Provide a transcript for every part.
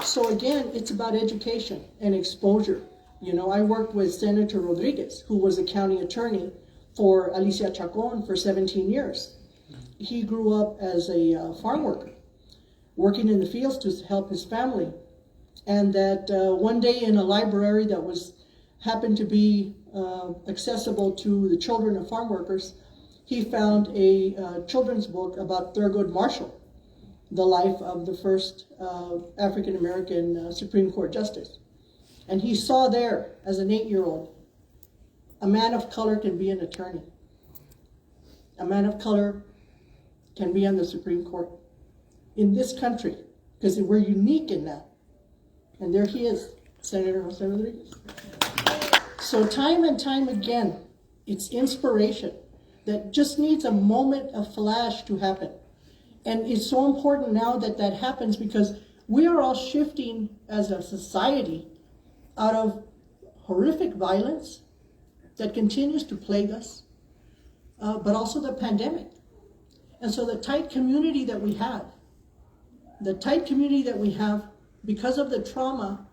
So again, it's about education and exposure. You know, I worked with Senator Rodriguez, who was a county attorney for Alicia Chacon for 17 years. He grew up as a farm worker, working in the fields to help his family. And that one day in a library that happened to be accessible to the children of farm workers, he found a children's book about Thurgood Marshall, the life of the first African-American Supreme Court Justice. And he saw there, as an 8-year-old, a man of color can be an attorney. A man of color can be on the Supreme Court in this country, because we're unique in that. And there he is, Senator Jose Rodriguez. So time and time again, it's inspiration that just needs a moment, a flash to happen. And it's so important now that that happens, because we are all shifting as a society out of horrific violence that continues to plague us, but also the pandemic. And so the tight community that we have, because of the trauma,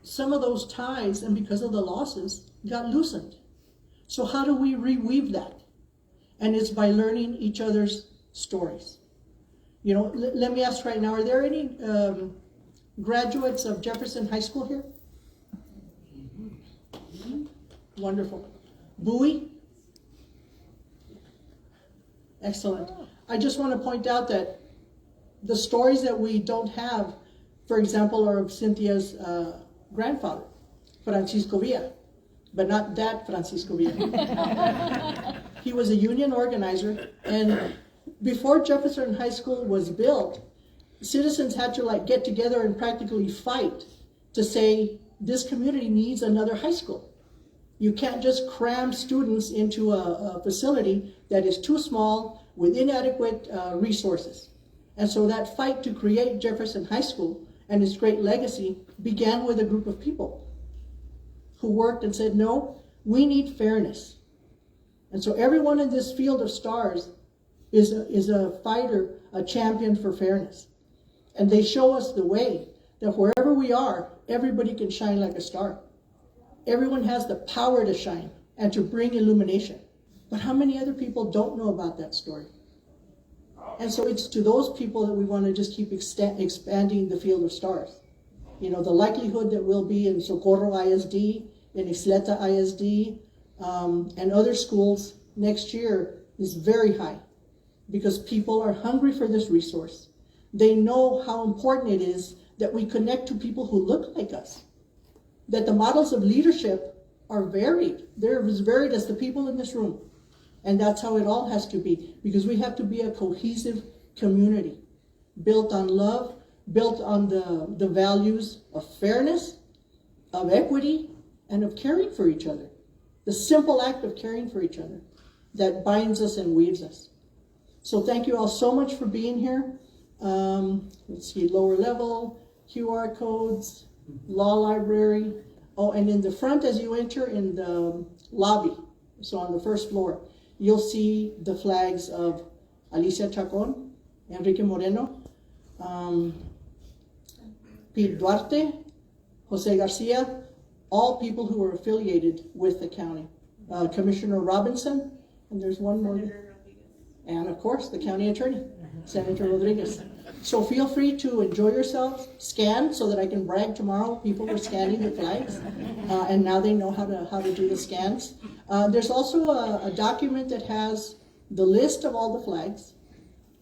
some of those ties and because of the losses got loosened. So how do we reweave that? And it's by learning each other's stories. You know, let me ask right now, are there any graduates of Jefferson High School here? Wonderful. Bowie? Excellent. I just want to point out that the stories that we don't have, for example, are of Cynthia's grandfather, Francisco Villa, but not that Francisco Villa. He was a union organizer, and before Jefferson High School was built, citizens had to get together and practically fight to say, this community needs another high school. You can't just cram students into a facility that is too small with inadequate resources. And so that fight to create Jefferson High School and its great legacy began with a group of people who worked and said, no, we need fairness. And so everyone in this field of stars is a fighter, a champion for fairness. And they show us the way that wherever we are, everybody can shine like a star. Everyone has the power to shine and to bring illumination. But how many other people don't know about that story? And so it's to those people that we want to just keep expanding the field of stars. You know, the likelihood that we'll be in Socorro ISD, in Isleta ISD, and other schools next year is very high, because people are hungry for this resource. They know how important it is that we connect to people who look like us, that the models of leadership are varied. They're as varied as the people in this room. And that's how it all has to be, because we have to be a cohesive community, built on love, built on the values of fairness, of equity, and of caring for each other. The simple act of caring for each other that binds us and weaves us. So thank you all so much for being here. Let's see, lower level, QR codes, law library. Oh, and in the front as you enter in the lobby, so on the first floor, you'll see the flags of Alicia Chacon, Enrique Moreno, Pete Duarte, Jose Garcia, all people who are affiliated with the county. Commissioner Robinson, and there's one more. And of course, the county attorney, Senator Rodriguez. So feel free to enjoy yourselves, scan so that I can brag tomorrow. People were scanning the flags, and now they know how to do the scans. There's also a document that has the list of all the flags,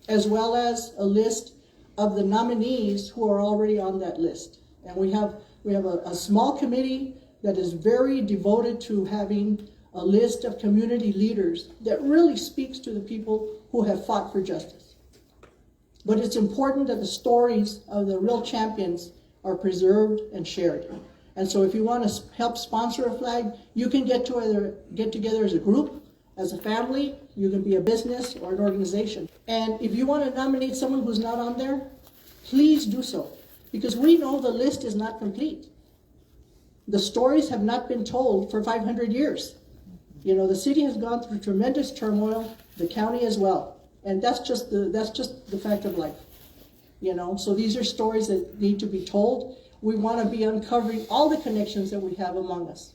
as well as a list of the nominees who are already on that list. And we have a small committee that is very devoted to having a list of community leaders that really speaks to the people who have fought for justice. But it's important that the stories of the real champions are preserved and shared. And so if you want to help sponsor a flag, you can get together as a group, as a family, you can be a business or an organization. And if you want to nominate someone who's not on there, please do so, because we know the list is not complete. The stories have not been told for 500 years. You know, the city has gone through tremendous turmoil, the county as well. And that's just the fact of life. you know. So these are stories that need to be told. We want to be uncovering all the connections that we have among us.